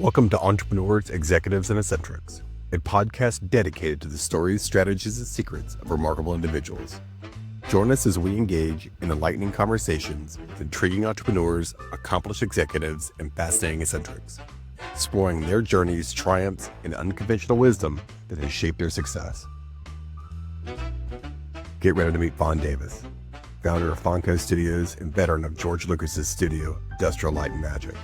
Welcome to Entrepreneurs, Executives, and Eccentrics, a podcast dedicated to the stories, strategies, and secrets of remarkable individuals. Join us as we engage in enlightening conversations with intriguing entrepreneurs, accomplished executives, and fascinating eccentrics, exploring their journeys, triumphs, and unconventional wisdom that has shaped their success. Get ready to meet Fon Davis, founder of Fonco Studios and veteran of George Lucas's studio, Industrial Light and Magic.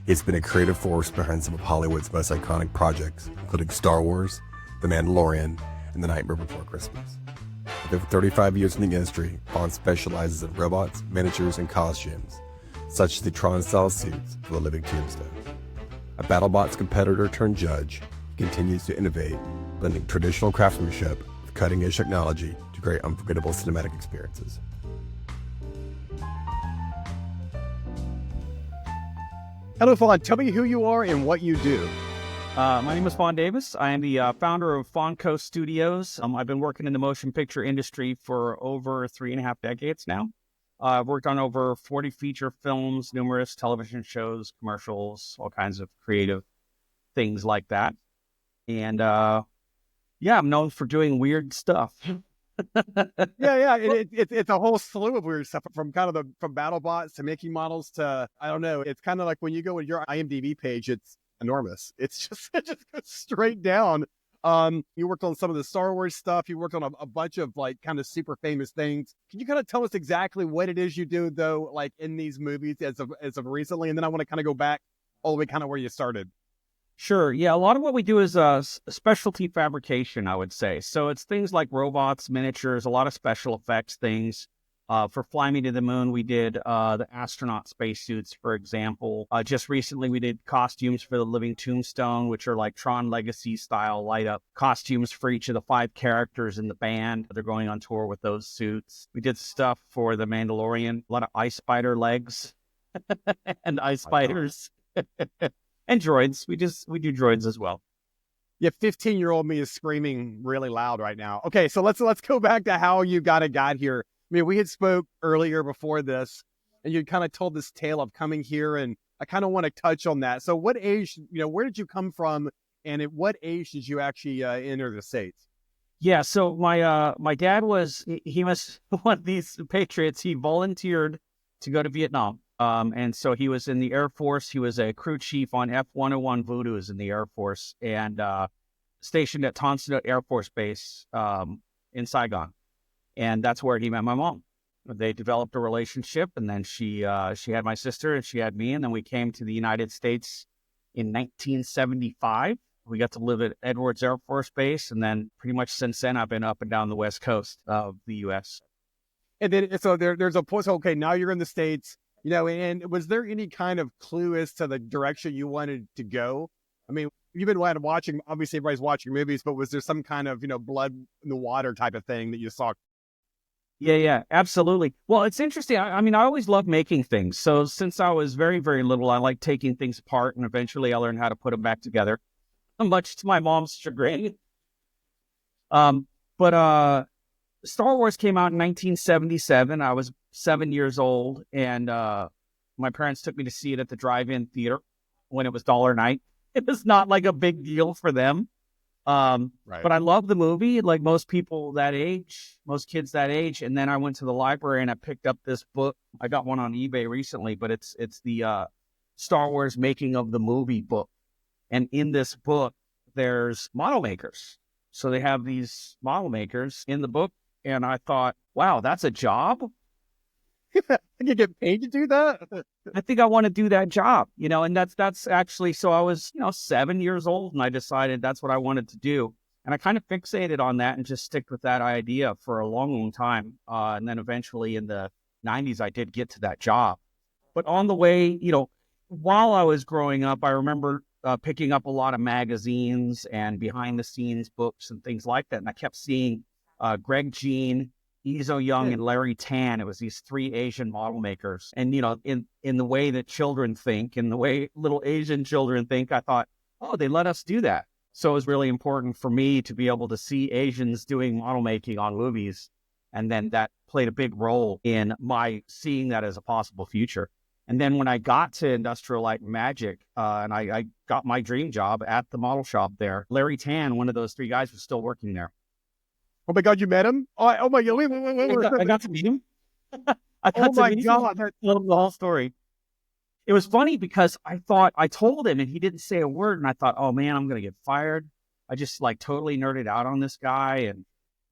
He's been a creative force behind some of Hollywood's most iconic projects, including Star Wars, The Mandalorian, and The Nightmare Before Christmas. With over 35 years in the industry, Fon specializes in robots, miniatures, and costumes, such as the Tron-style suits for the living tombstone. A BattleBots competitor turned judge, he continues to innovate, blending traditional craftsmanship with cutting-edge technology to create unforgettable cinematic experiences. Hello, Fon. Tell me who you are and what you do. My name is Fon Davis. I am the founder of Fonco Studios. I've been working in the motion picture industry for over 3.5 decades now. I've worked on over 40 feature films, numerous television shows, commercials, all kinds of creative things like that. And I'm known for doing weird stuff. It's a whole slew of weird stuff from from BattleBots to making models to, I don't know. It's kind of like when you go with your IMDb page, it's enormous. It just goes straight down. You worked on some of the Star Wars stuff. You worked on a bunch of like kind of super famous things. Can you kind of tell us exactly what it is you do though, like in these movies as of recently? And then I want to kind of go back all the way kind of where you started. Sure. Yeah. A lot of what we do is specialty fabrication, I would say. So it's things like robots, miniatures, a lot of special effects things. For Fly Me to the Moon, we did the astronaut spacesuits, for example. Just recently, we did costumes for the Living Tombstone, which are like Tron Legacy style light up costumes for each of the 5 characters in the band. They're going on tour with those suits. We did stuff for the Mandalorian, a lot of ice spider legs and ice spiders. And droids. We do droids as well. Yeah, 15-year-old me is screaming really loud right now. Okay, so let's go back to how you got here. I mean, we had spoke earlier before this, and you kind of told this tale of coming here, and I kind of want to touch on that. So what age, where did you come from, and at what age did you actually enter the States? Yeah, so my dad was one of these patriots. He volunteered to go to Vietnam. And so he was in the Air Force. He was a crew chief on F-101 Voodoo's in the Air Force and stationed at Ton Son Nhut Air Force Base in Saigon. And that's where he met my mom. They developed a relationship, and then she had my sister, and she had me, and then we came to the United States in 1975. We got to live at Edwards Air Force Base, and then pretty much since then, I've been up and down the West Coast of the U.S. And then so there's a point. So, okay, now you're in the States. And was there any kind of clue as to the direction you wanted to go? I mean, you've been watching, obviously everybody's watching movies, but was there some kind of, blood in the water type of thing that you saw? Yeah, absolutely. Well, it's interesting. I mean, I always loved making things. So since I was very, very little, I liked taking things apart, and eventually I learned how to put them back together, much to my mom's chagrin. But Star Wars came out in 1977. I was 7 years old, and my parents took me to see it at the drive-in theater when it was $1 night. It was not like a big deal for them. Right. But I love the movie, like most people that age, most kids that age. And then I went to the library and I picked up this book. I got one on eBay recently, but it's the Star Wars Making of the Movie book. And in this book, there's model makers. So they have these model makers in the book. And I thought, wow, that's a job? You get paid to do that? I think I want to do that job, and that's actually, so I was, 7 years old, and I decided that's what I wanted to do. And I kind of fixated on that and just stick with that idea for a long, long time. And then eventually in the 90s, I did get to that job. But on the way, while I was growing up, I remember picking up a lot of magazines and behind the scenes books and things like that. And I kept seeing Greg Jean, Izo Young, and Larry Tan. It was these 3 Asian model makers. And, in the way that children think, in the way little Asian children think, I thought, oh, they let us do that. So it was really important for me to be able to see Asians doing model making on movies. And then that played a big role in my seeing that as a possible future. And then when I got to Industrial Light and Magic, and I got my dream job at the model shop there, Larry Tan, one of those three guys, was still working there. Oh my God, you met him? Oh my God, wait. I got to meet him. Oh my God. The whole story. It was funny because I told him and he didn't say a word. And I thought, oh man, I'm going to get fired. I just like totally nerded out on this guy.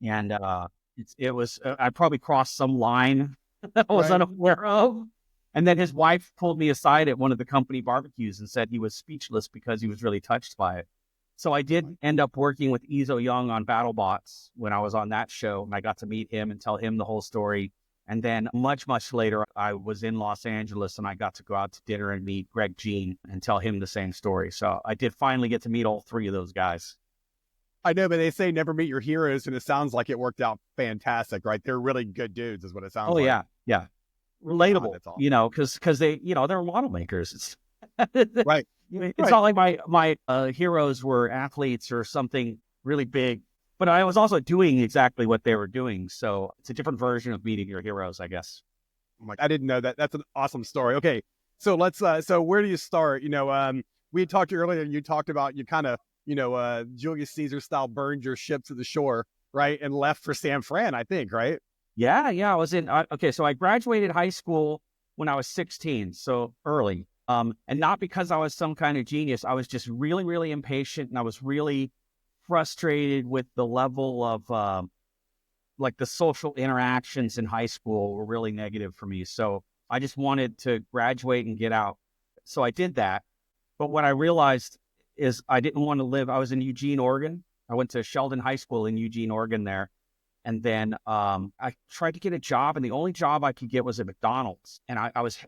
And I probably crossed some line that I was unaware of. And then his wife pulled me aside at one of the company barbecues and said he was speechless because he was really touched by it. So I did end up working with Izo Young on BattleBots when I was on that show. And I got to meet him and tell him the whole story. And then much, much later, I was in Los Angeles and I got to go out to dinner and meet Greg Jean and tell him the same story. So I did finally get to meet all three of those guys. I know, but they say never meet your heroes, and it sounds like it worked out fantastic, right? They're really good dudes, is what it sounds like. Oh, yeah. Relatable, God, awesome. because they, they're model makers. Right. It's not like my heroes were athletes or something really big, but I was also doing exactly what they were doing. So it's a different version of meeting your heroes, I guess. I didn't know that. That's an awesome story. Okay, so let's. So where do you start? We talked earlier, and you talked about you kind of, Julius Caesar style burned your ship to the shore, right, and left for San Fran, I think, right? Yeah. I was so I graduated high school when I was 16, so early. And not because I was some kind of genius. I was just really, really impatient, and I was really frustrated with the level of like the social interactions in high school were really negative for me. So I just wanted to graduate and get out. So I did that. But what I realized is I didn't want to live. I was in Eugene, Oregon. I went to Sheldon High School in Eugene, Oregon there. And then I tried to get a job, and the only job I could get was at McDonald's. And I was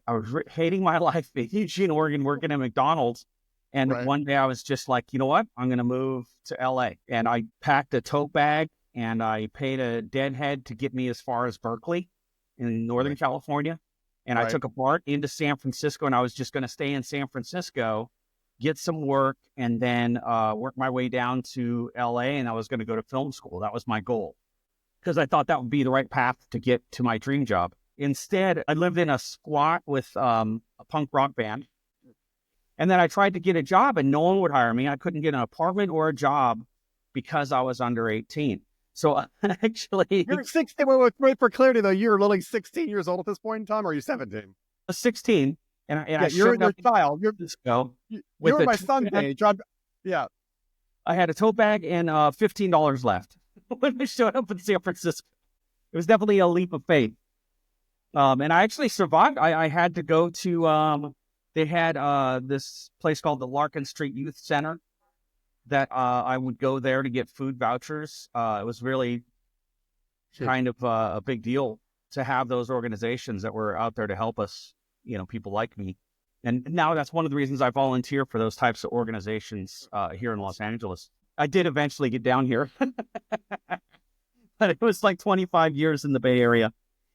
hating my life in Eugene, Oregon, working at McDonald's. And one day I was just like, you know what? I'm going to move to LA. And I packed a tote bag and I paid a deadhead to get me as far as Berkeley in Northern California. And I took a BART into San Francisco, and I was just going to stay in San Francisco, get some work, and then work my way down to LA. And I was going to go to film school. That was my goal, because I thought that would be the right path to get to my dream job. Instead, I lived in a squat with a punk rock band. And then I tried to get a job, and no one would hire me. I couldn't get an apartment or a job because I was under 18. So actually... You're 16. Wait, for clarity, though, you're only 16 years old at this point in time, or are you 17? I was 16. And you're your child. You're my son's age. I had a tote bag and $15 left when I showed up in San Francisco. It was definitely a leap of faith. And I actually survived. I had to go to... they had this place called the Larkin Street Youth Center that I would go there to get food vouchers. It was really kind of a big deal to have those organizations that were out there to help us, people like me. And now that's one of the reasons I volunteer for those types of organizations here in Los Angeles. I did eventually get down here, but it was like 25 years in the Bay Area.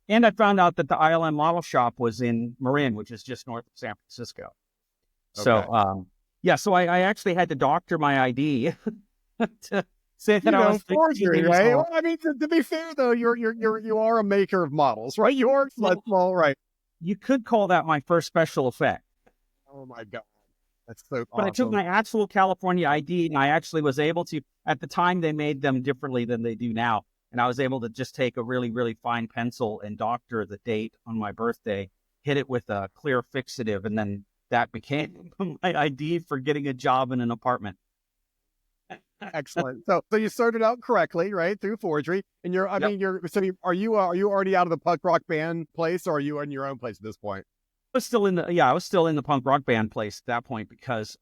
And I found out that the ILM model shop was in Marin, which is just north of San Francisco. Okay. So, so I actually had to doctor my ID to say that I was forgery, right? Well, I mean, to be fair though, you are a maker of models, right? You are small, right? You could call that my first special effect. Oh my God, that's so awesome. But I took my actual California ID, and I actually was able to. At the time, they made them differently than they do now. And I was able to just take a really, really fine pencil and doctor the date on my birthday, hit it with a clear fixative, and then that became my ID for getting a job in an apartment. Excellent. So you started out correctly, right, through forgery, and are you already out of the punk rock band place, or are you in your own place at this point? I was still in the punk rock band place at that point because,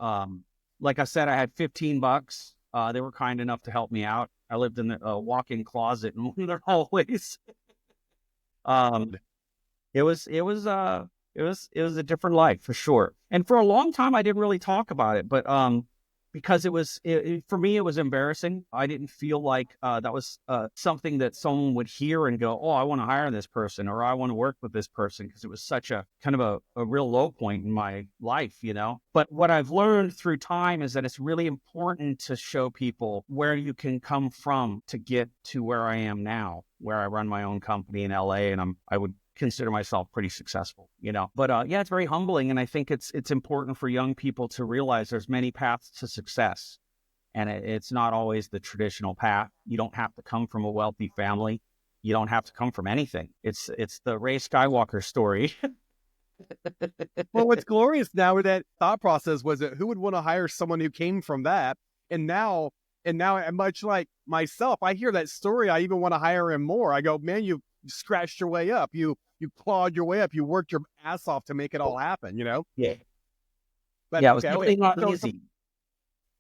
like I said, I had $15. They were kind enough to help me out. I lived in a walk-in closet in one of their hallways. It was a different life for sure. And for a long time, I didn't really talk about it, but because for me, it was embarrassing. I didn't feel like that was something that someone would hear and go, oh, I want to hire this person, or I want to work with this person, because it was such a kind of a real low point in my life, But what I've learned through time is that it's really important to show people where you can come from to get to where I am now, where I run my own company in LA, and I would consider myself pretty successful, But yeah, it's very humbling, and I think it's important for young people to realize there's many paths to success, and it's not always the traditional path. You don't have to come from a wealthy family. You don't have to come from anything. It's the Ray Skywalker story. Well, what's glorious now with that thought process was that who would want to hire someone who came from that? And now, much like myself, I hear that story. I even want to hire him more. I go, man, you scratched your way up. You clawed your way up. You worked your ass off to make it all happen, Yeah. But Yeah, it was okay, definitely not easy.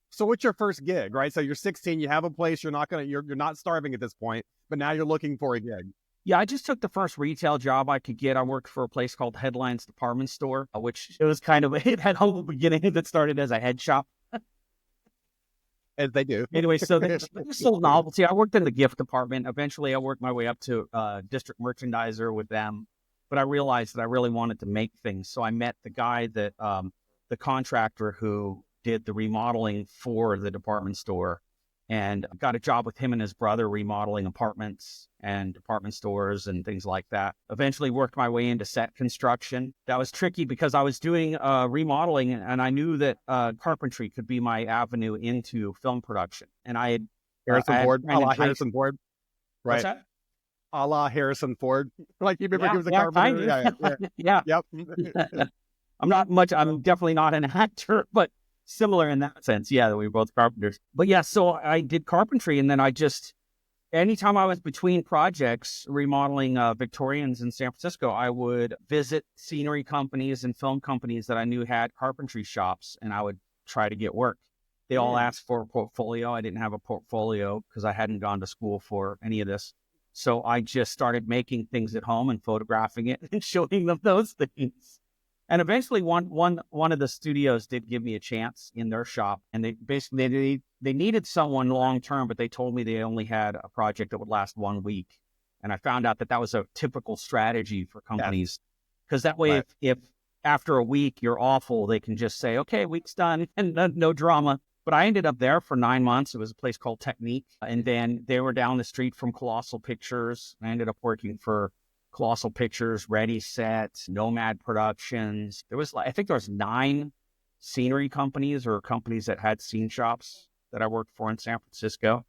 So what's your first gig, right? So you're 16, you have a place, you're not starving at this point, but now you're looking for a gig. Yeah, I just took the first retail job I could get. I worked for a place called Headlines Department Store, which it was it had humble beginning that started as a head shop. As they do. Anyway, so they sold novelty. I worked in the gift department. Eventually, I worked my way up to district merchandiser with them. But I realized that I really wanted to make things. So I met the guy that, the contractor who did the remodeling for the department store, and got a job with him and his brother remodeling apartments and department stores and things like that. Eventually worked my way into set construction. That was tricky because I was doing remodeling, and I knew that carpentry could be my avenue into film production. And I had Harrison Ford, a la Harrison Ford, right? What's that? A la Harrison Ford, like you remember he was a carpenter. carpenter. Yeah. Yep. I'm definitely not an actor, but similar in that sense. Yeah, we were both carpenters. But yeah, so I did carpentry, and then anytime I was between projects remodeling Victorians in San Francisco, I would visit scenery companies and film companies that I knew had carpentry shops, and I would try to get work. They all asked for a portfolio. I didn't have a portfolio because I hadn't gone to school for any of this. So I just started making things at home and photographing it and showing them those things. And eventually one of the studios did give me a chance in their shop, and they needed someone long term, but they told me they only had a project that would last 1 week. And I found out that was a typical strategy for companies, because that way, right, if after a week you're awful, they can just say, okay, week's done, and no drama. But I ended up there for 9 months. It was a place called Technique, and then they were down the street from Colossal Pictures. I ended up working for Colossal Pictures, Ready Set, Nomad Productions. I think there was 9 scenery companies or companies that had scene shops that I worked for in San Francisco.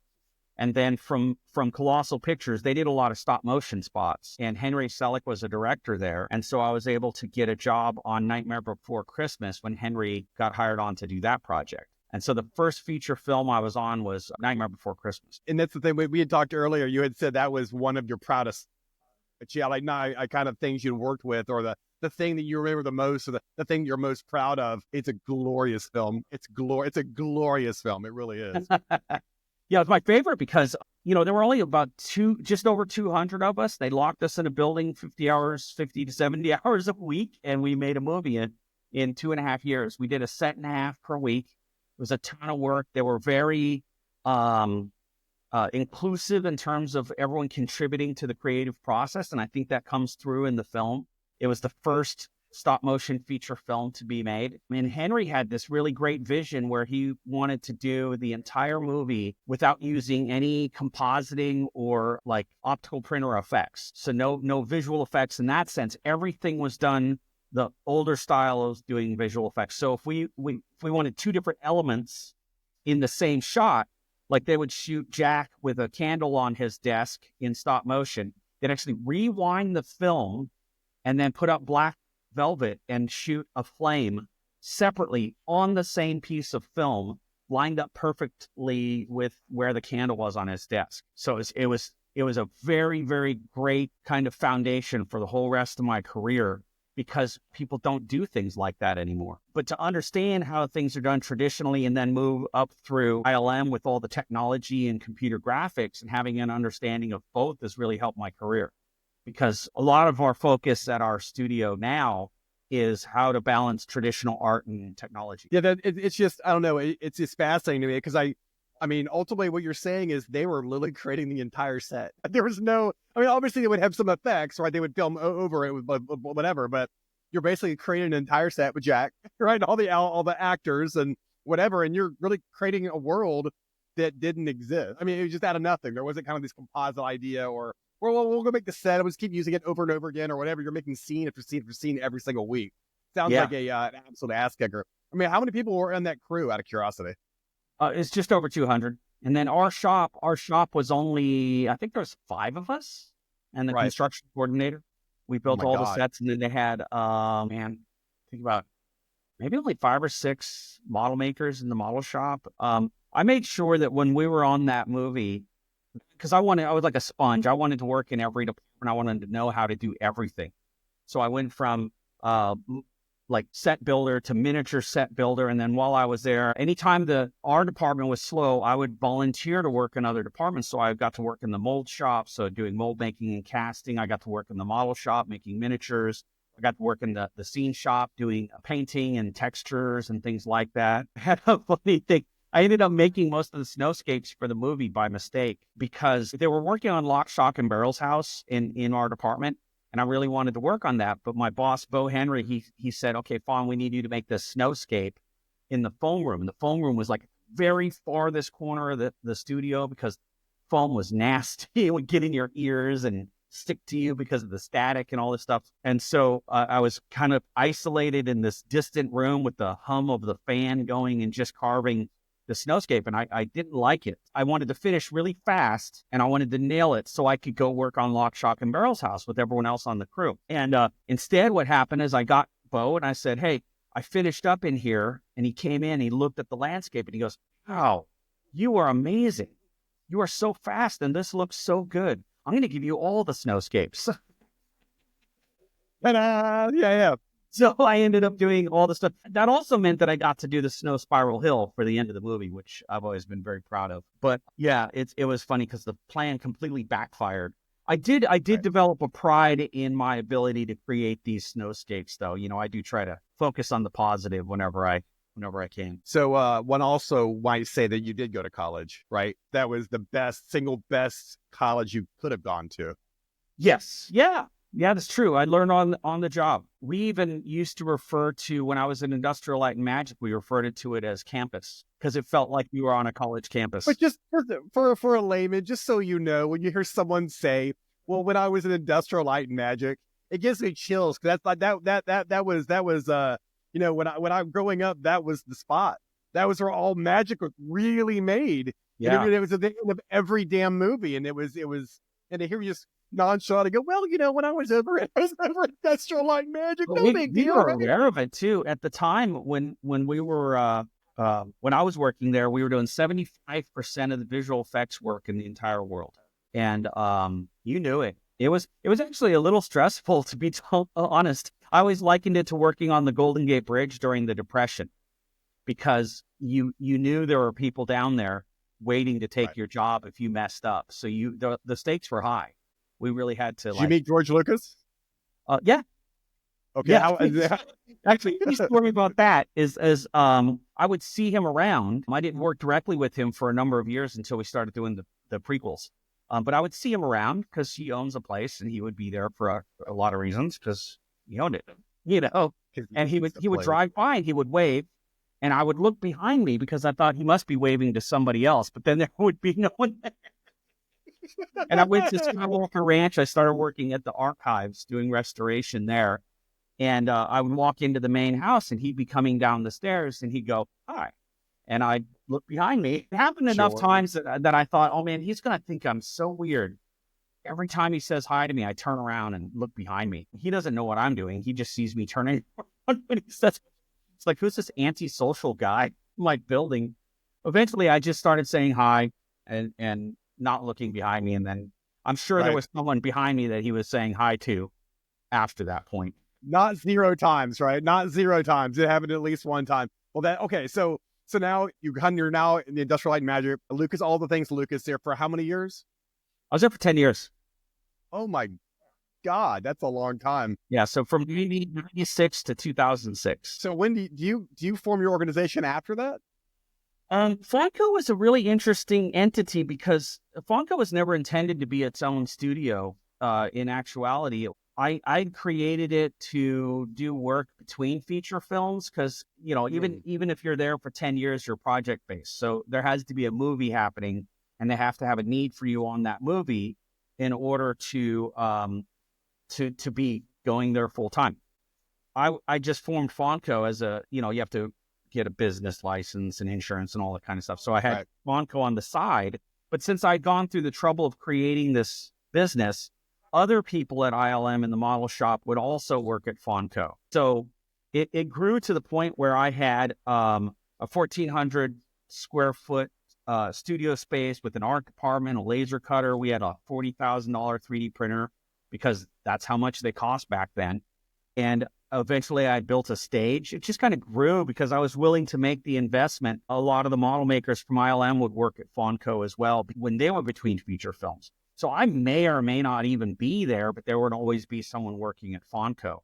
And then from Colossal Pictures, they did a lot of stop motion spots. And Henry Selick was a director there. And so I was able to get a job on Nightmare Before Christmas when Henry got hired on to do that project. And so the first feature film I was on was Nightmare Before Christmas. And that's the thing, we had talked earlier, you had said that was one of your proudest, I kind of things you worked with, or the thing that you remember the most, or the thing you're most proud of. It's a glorious film. It's a glorious film. It really is. Yeah, it's my favorite because, there were only about just over 200 of us. They locked us in a building 50 to 70 hours a week, and we made a movie in 2.5 years. We did a set and a half per week. It was a ton of work. They were very inclusive in terms of everyone contributing to the creative process, and I think that comes through in the film. It was the first stop motion feature film to be made. I mean, Henry had this really great vision where he wanted to do the entire movie without using any compositing or like optical printer effects. So no visual effects in that sense. Everything was done the older style of doing visual effects. So if we wanted 2 different elements in the same shot, like they would shoot Jack with a candle on his desk in stop motion, they'd actually rewind the film and then put up black velvet and shoot a flame separately on the same piece of film, lined up perfectly with where the candle was on his desk. So it was a very, very great kind of foundation for the whole rest of my career, because people don't do things like that anymore. But to understand how things are done traditionally and then move up through ILM with all the technology and computer graphics and having an understanding of both has really helped my career. Because a lot of our focus at our studio now is how to balance traditional art and technology. Yeah, it's just, I don't know, it's just fascinating to me because I mean, ultimately what you're saying is they were literally creating the entire set. There was obviously they would have some effects, right? They would film over it with whatever, but you're basically creating an entire set with Jack, right? All the actors and whatever, and you're really creating a world that didn't exist. I mean, it was just out of nothing. There wasn't kind of this composite idea or we'll go make the set. We'll just keep using it over and over again or whatever. You're making scene after scene after scene every single week. Sounds Yeah. like an absolute ass kicker. I mean, how many people were in that crew out of curiosity? It's just over 200. And then our shop was only, I think there was 5 of us and the Right. construction coordinator. We built my all the God. sets, and then they had, think about maybe only 5 or 6 model makers in the model shop. I made sure that when we were on that movie, because I was like a sponge. I wanted to work in every department. I wanted to know how to do everything. So I went from like set builder to miniature set builder. And then while I was there, anytime our department was slow, I would volunteer to work in other departments. So I got to work in the mold shop, so doing mold making and casting. I got to work in the model shop, making miniatures. I got to work in the scene shop, doing painting and textures and things like that. I had a funny thing. I ended up making most of the snowscapes for the movie by mistake because they were working on Lock, Shock, and Barrel's house in our department. And I really wanted to work on that. But my boss, Bo Henry, he said, okay, Fon, we need you to make this snowscape in the foam room. And the foam room was like very farthest corner of the studio because foam was nasty. It would get in your ears and stick to you because of the static and all this stuff. And so I was kind of isolated in this distant room with the hum of the fan going and just carving the snowscape. And I didn't like it. I wanted to finish really fast and I wanted to nail it so I could go work on Lock, Shock, and Barrel's house with everyone else on the crew. And instead, what happened is I got Bo and I said, hey, I finished up in here. And he came in, he looked at the landscape and he goes, wow, you are amazing. You are so fast and this looks so good. I'm going to give you all the snowscapes. Ta-da! Yeah. So I ended up doing all the stuff. That also meant that I got to do the snow spiral hill for the end of the movie, which I've always been very proud of. But yeah, it was funny because the plan completely backfired. I did develop a pride in my ability to create these snowscapes, though. You know, I do try to focus on the positive whenever I can. So one also might say that you did go to college, right? That was the single best college you could have gone to. Yes. Yeah, that's true. I learned on the job. We even used to refer to, when I was in Industrial Light and Magic, we referred to it as campus because it felt like you were on a college campus. But just for a layman, just so you know, when you hear someone say, "Well, when I was in Industrial Light and Magic," it gives me chills because that's like that was you know, when I'm growing up, that was the spot. That was where all magic was really made. Yeah, and it was at the end of every damn movie, and it was, and to hear you just nonchalant and go, well, you know, when I was over at Industrial Light and Magic, no big we deal. were Right? aware of it too at the time when we were when I was working there. We were doing 75% of the visual effects work in the entire world, and you knew it. It was actually a little stressful, to be honest. I always likened it to working on the Golden Gate Bridge during the Depression because you knew there were people down there waiting to take your job if you messed up. So the stakes were high. We really had to. Did you meet George Lucas? Yeah. Okay. Yeah. Actually, the story about that is I would see him around. I didn't work directly with him for a number of years until we started doing the prequels. But I would see him around because he owns a place and he would be there for a lot of reasons because he owned it, you know. And he would drive by and he would wave, and I would look behind me because I thought he must be waving to somebody else. But then there would be no one there. And I went to Skywalker Ranch. I started working at the archives doing restoration there. And I would walk into the main house and he'd be coming down the stairs and he'd go, hi. And I'd look behind me. It happened enough times that I thought, oh man, he's going to think I'm so weird. Every time he says hi to me, I turn around and look behind me. He doesn't know what I'm doing. He just sees me turning around when he says, it's like, who's this antisocial guy in my building? Eventually, I just started saying hi and not looking behind me. And then I'm sure there was someone behind me that he was saying hi to after that point. Not 0 times, right? Not 0 times. It happened at least one time. Well, okay. So now you're now in the Industrial Light and Magic. Lucas, all the things Lucas there for how many years? I was there for 10 years. Oh my God, that's a long time. Yeah. So from 1996 to 2006. So when do you form your organization after that? Fonco was a really interesting entity because Fonco was never intended to be its own studio. In actuality, I created it to do work between feature films because, you know, even if you're there for 10 years, you're project based. So there has to be a movie happening and they have to have a need for you on that movie. in order to be going there full time. I just formed Fonco as you have to get a business license and insurance and all that kind of stuff. So I had Fonco on the side, but since I'd gone through the trouble of creating this business, other people at ILM in the model shop would also work at Fonco. So it grew to the point where I had a 1,400 square foot studio space with an art department, a laser cutter. We had a $40,000 3D printer because that's how much they cost back then. And eventually I built a stage. It just kind of grew because I was willing to make the investment. A lot of the model makers from ILM would work at Fonco as well when they were between feature films. So I may or may not even be there, but there would always be someone working at Fonco.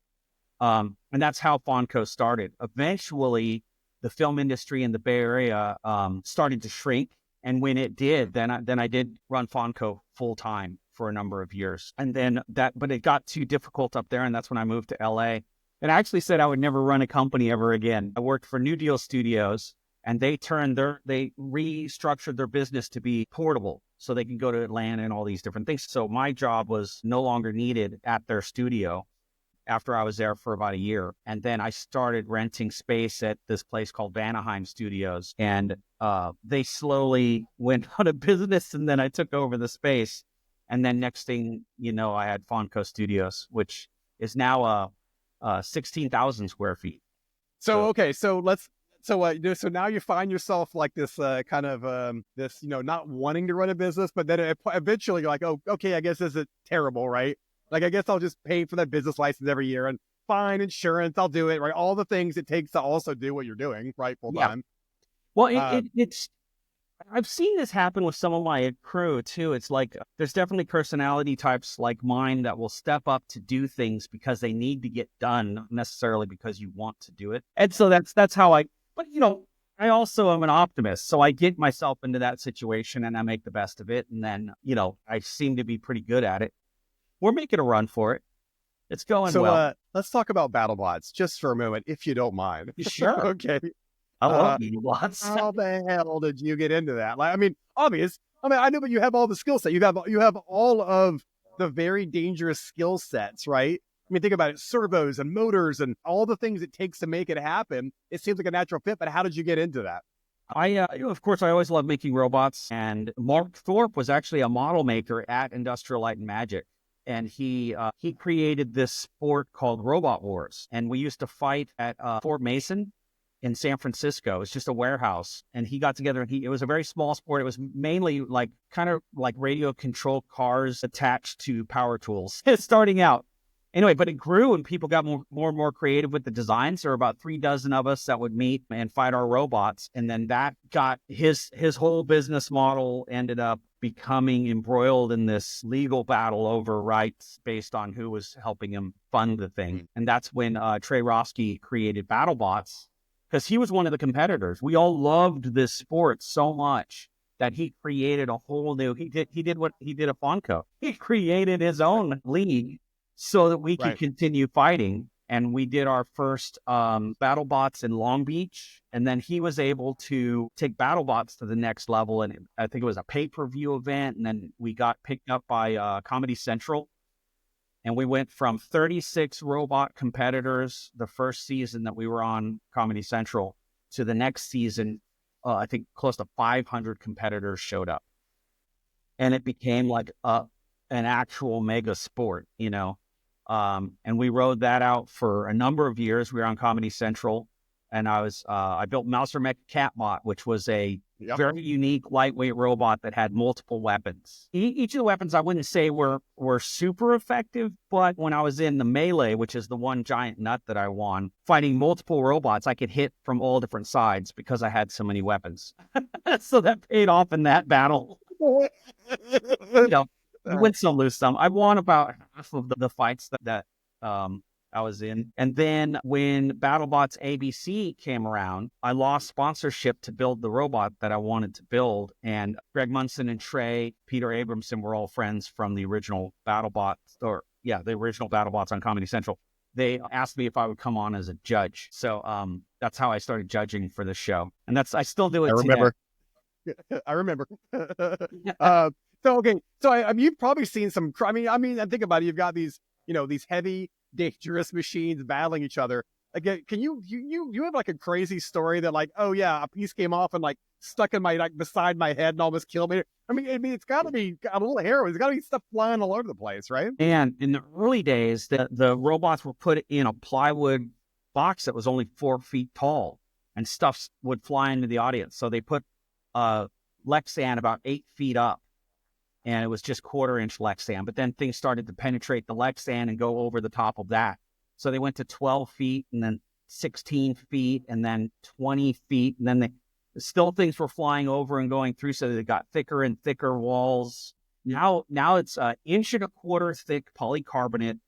And that's how Fonco started. Eventually, the film industry in the Bay Area started to shrink. And when it did, then I did run Fonco full time for a number of years. And then but it got too difficult up there. And that's when I moved to LA. And I actually said I would never run a company ever again. I worked for New Deal Studios, and they restructured their business to be portable so they can go to Atlanta and all these different things. So my job was no longer needed at their studio after I was there for about a year. And then I started renting space at this place called Vanaheim Studios. And they slowly went out of business, and then I took over the space. And then next thing you know, I had Fonco Studios, which is now 16,000 square feet. So now you find yourself like this kind of this, not wanting to run a business, but then eventually you're like, oh, okay, I guess this is terrible, right? Like, I guess I'll just pay for that business license every year and fine insurance. I'll do it, right? All the things it takes to also do what you're doing, right? Full time. Well, it's I've seen this happen with some of my crew too. It's like there's definitely personality types like mine that will step up to do things because they need to get done, not necessarily because you want to do it. And so that's how but I also am an optimist. So I get myself into that situation and I make the best of it. And then, I seem to be pretty good at it. We're making a run for it. It's going well. So let's talk about BattleBots just for a moment, if you don't mind. Sure. Okay. I love BattleBots. How the hell did you get into that? Like, I mean, obvious. I know, but you have all the skill set. You have all of the very dangerous skill sets, right? I mean, think about it: servos and motors and all the things it takes to make it happen. It seems like a natural fit. But how did you get into that? Of course, I always loved making robots. And Mark Thorpe was actually a model maker at Industrial Light and Magic. And he created this sport called Robot Wars. And we used to fight at Fort Mason in San Francisco. It's just a warehouse. And he got together and it was a very small sport. It was mainly kind of like radio controlled cars attached to power tools starting out. Anyway, but it grew and people got more and more creative with the designs. There were about 3 dozen of us that would meet and fight our robots. And then that got his whole business model ended up becoming embroiled in this legal battle over rights based on who was helping him fund the thing. And that's when Trey Roski created BattleBots, because he was one of the competitors. We all loved this sport so much that he created a whole new, he did what he did at Fonco. He created his own league so that we could continue fighting. And we did our first BattleBots in Long Beach. And then he was able to take BattleBots to the next level. And I think it was a pay-per-view event. And then we got picked up by Comedy Central. And we went from 36 robot competitors the first season that we were on Comedy Central to the next season. I think close to 500 competitors showed up. And it became like an actual mega sport, And we rode that out for a number of years. We were on Comedy Central, and I built Mouser Mech Catbot, which was a very unique lightweight robot that had multiple weapons. Each of the weapons I wouldn't say were super effective, but when I was in the melee, which is the one giant nut that I won, fighting multiple robots, I could hit from all different sides because I had so many weapons. So that paid off in that battle. You win some, lose some. I won about half of the fights that I was in. And then when BattleBots ABC came around, I lost sponsorship to build the robot that I wanted to build. And Greg Munson and Peter Abramson were all friends from the original BattleBots, the original BattleBots on Comedy Central. They asked me if I would come on as a judge. So that's how I started judging for the show. And I still do it today. I remember. So okay, so I mean, you've probably seen some. I think about it. You've got these, these heavy, dangerous machines battling each other. Again, can you have like a crazy story that like, oh yeah, a piece came off and like stuck in my like beside my head and almost killed me. I mean, it's got to be a little hairy. There's got to be stuff flying all over the place, right? And in the early days, the robots were put in a plywood box that was only 4 feet tall, and stuff would fly into the audience. So they put Lexan about 8 feet up, and it was just 1/4-inch Lexan. But then things started to penetrate the Lexan and go over the top of that. So they went to 12 feet, and then 16 feet, and then 20 feet, and then still things were flying over and going through. So they got thicker and thicker walls. Now it's 1.25 inch thick polycarbonate.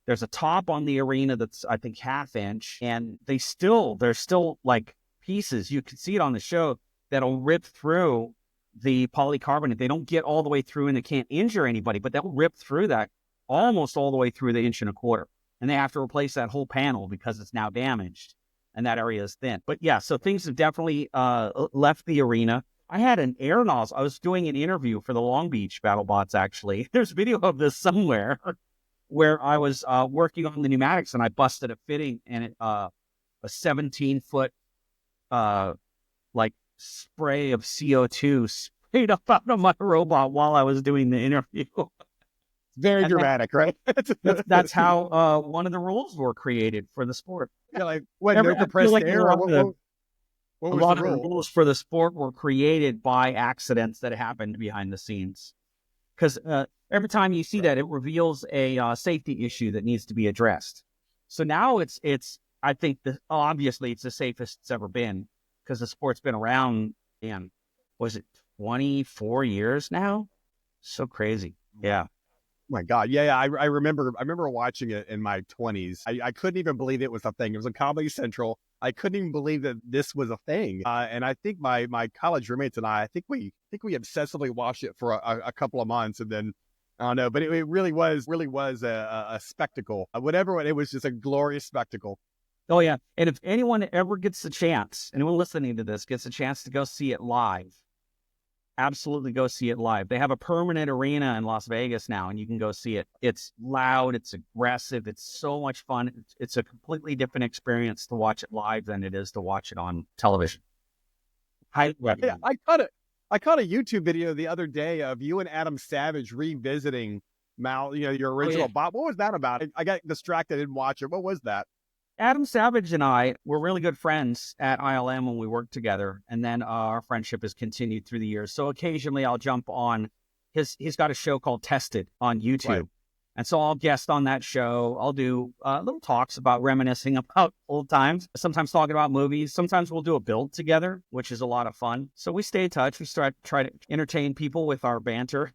There's a top on the arena that's, I think, 1/2 inch, and there's still like pieces. You can see it on the show that'll rip through the polycarbonate. They don't get all the way through and they can't injure anybody, but they'll rip through that almost all the way through the 1.25 inch. And they have to replace that whole panel because it's now damaged and that area is thin. But yeah, so things have definitely left the arena. I had an air nozzle. I was doing an interview for the Long Beach BattleBots, actually. There's video of this somewhere where I was working on the pneumatics and I busted a fitting, and a 17-foot like spray of CO2 sprayed up out of my robot while I was doing the interview. Very dramatic, right? That's how one of the rules were created for the sport. Yeah, like what? No compressed air. What was a lot the of rule? the rules for the sport were created by accidents that happened behind the scenes. Because every time you see that, it reveals a safety issue that needs to be addressed. So now it's I think obviously it's the safest it's ever been, because the sport's been around, and was it 24 years now? So crazy. Yeah. Oh my God. Yeah. I remember watching it in my 20s. I couldn't even believe it was a thing. It was on Comedy Central. I couldn't even believe that this was a thing. And I think my college roommates and I think we obsessively watched it for a couple of months, and then I don't know, but it really was a spectacle. Whatever, it was just a glorious spectacle. Oh yeah. And if anyone ever gets the chance, anyone listening to this gets a chance to go see it live, absolutely go see it live. They have a permanent arena in Las Vegas now, and you can go see it. It's loud, it's aggressive, it's so much fun. It's a completely different experience to watch it live than it is to watch it on television. Highly recommend. Yeah, I caught a YouTube video the other day of you and Adam Savage revisiting your original bot. What was that about? I got distracted, I didn't watch it. What was that? Adam Savage and I were really good friends at ILM when we worked together, and then our friendship has continued through the years. So occasionally I'll jump on he's got a show called Tested on YouTube. Right. And so I'll guest on that show. I'll do little talks about reminiscing about old times, sometimes talking about movies. Sometimes we'll do a build together, which is a lot of fun. So we stay in touch. We try to entertain people with our banter.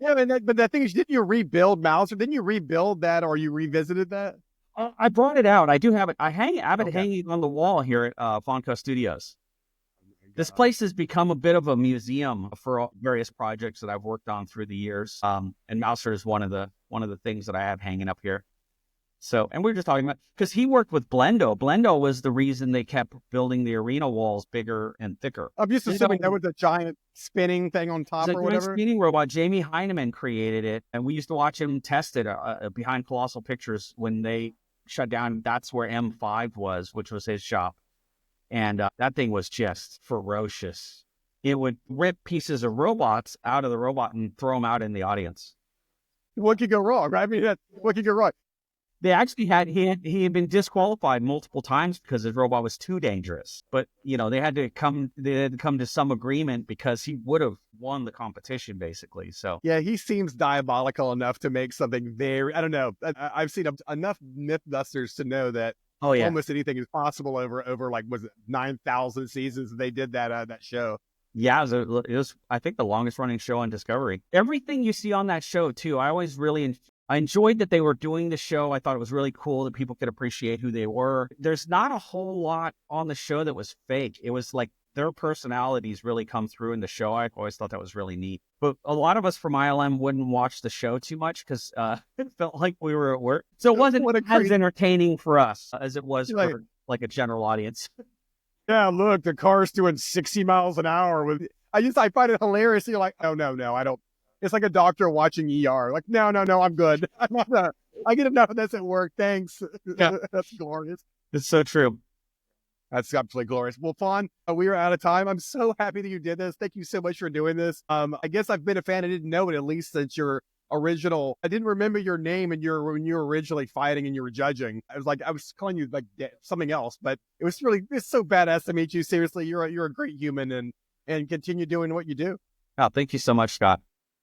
Yeah, but the thing is, didn't you rebuild Mauser? Didn't you rebuild that, or you revisited that? I brought it out. I do have it. I have it hanging on the wall here at Fonco Studios. This place has become a bit of a museum for various projects that I've worked on through the years. And Mauser is one of the things that I have hanging up here. So, and we were just talking about, because he worked with Blendo. Blendo was the reason they kept building the arena walls bigger and thicker. I'm just assuming that was a giant spinning thing on top or whatever. Spinning robot. Jamie Heineman created it, and we used to watch him test it behind Colossal Pictures when they shut down. That's where M5 was, which was his shop. And that thing was just ferocious. It would rip pieces of robots out of the robot and throw them out in the audience. What could go wrong? Right? I mean, what could go wrong? They actually he had been disqualified multiple times because his robot was too dangerous. But they had to come to some agreement, because he would have won the competition basically. So yeah, he seems diabolical enough to make something very, I don't know. I've seen enough Mythbusters to know that almost anything is possible over like, was it 9,000 seasons they did that show. Yeah, it was I think the longest running show on Discovery. Everything you see on that show too, I enjoyed that they were doing the show. I thought it was really cool that people could appreciate who they were. There's not a whole lot on the show that was fake. It was like their personalities really come through in the show. I always thought that was really neat. But a lot of us from ILM wouldn't watch the show too much because it felt like we were at work. So it wasn't as entertaining for us as it was for like a general audience. Yeah, look, the car's doing 60 miles an hour with. I find it hilarious. You're like, oh no, I don't. It's like a doctor watching ER. Like, no, I'm good. I get enough of this at work. Thanks. Yeah. That's glorious. It's so true. That's absolutely glorious. Well, Fon, we are out of time. I'm so happy that you did this. Thank you so much for doing this. I guess I've been a fan. I didn't know it, at least since your original. I didn't remember your name and when you were originally fighting and you were judging. I was calling you like something else, but it's so badass to meet you. Seriously, you're a great human and continue doing what you do. Oh, thank you so much, Scott.